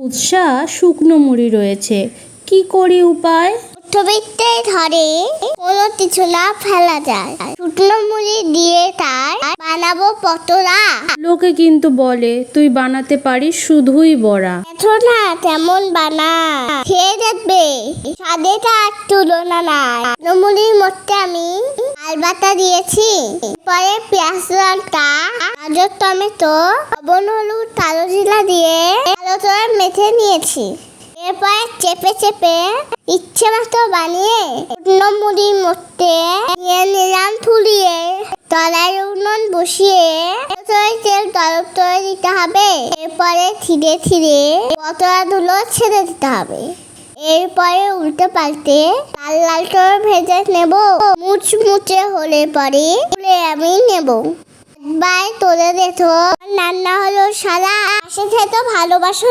উৎসা শুকনো মুড়ি রয়েছে, কি করি উপায়? মধ্যবিত্তে ধরে কোনো কিছু না ফেলা যায়, শুকনো মুড়ি দিয়ে তার বানাবো পতোড়া। লোকে কিন্তু বলে তুই বানাতে পারিস শুধুই বড়া। এখন না তেমন বানা, খেয়ে দেখবে স্বাদে তার তুলনা নাই। শুকনো মুড়ির মধ্যে আমি আল বাটা দিয়েছি, পরে পেঁয়াজ, লঙ্কা, গাজর, টমেটো, লবণ, হলুদ, কালো জিরা দিয়ে ভালো করে মেখে নিয়েছি। এরপরে চেপে চেপে ইচ্ছে মতো বানিয়ে শুকনো মুড়ির মধ্যে নিয়ে নিলাম ফুলিয়ে। তলায় উনুন বসিয়ে তেল গরম করে দিতে হবে। এরপরে ধীরে ধীরে পতোড়াগুলো ছেড়ে দিতে হবে। এরপরে উল্টে পাল্টে লাল লাল করে ভেজে নেব। মুচমুচে হলে পরে আমি নেব। একবার তোলে দেখো রান্না হলো সারা। পাশে থেকে ভালোবাসো।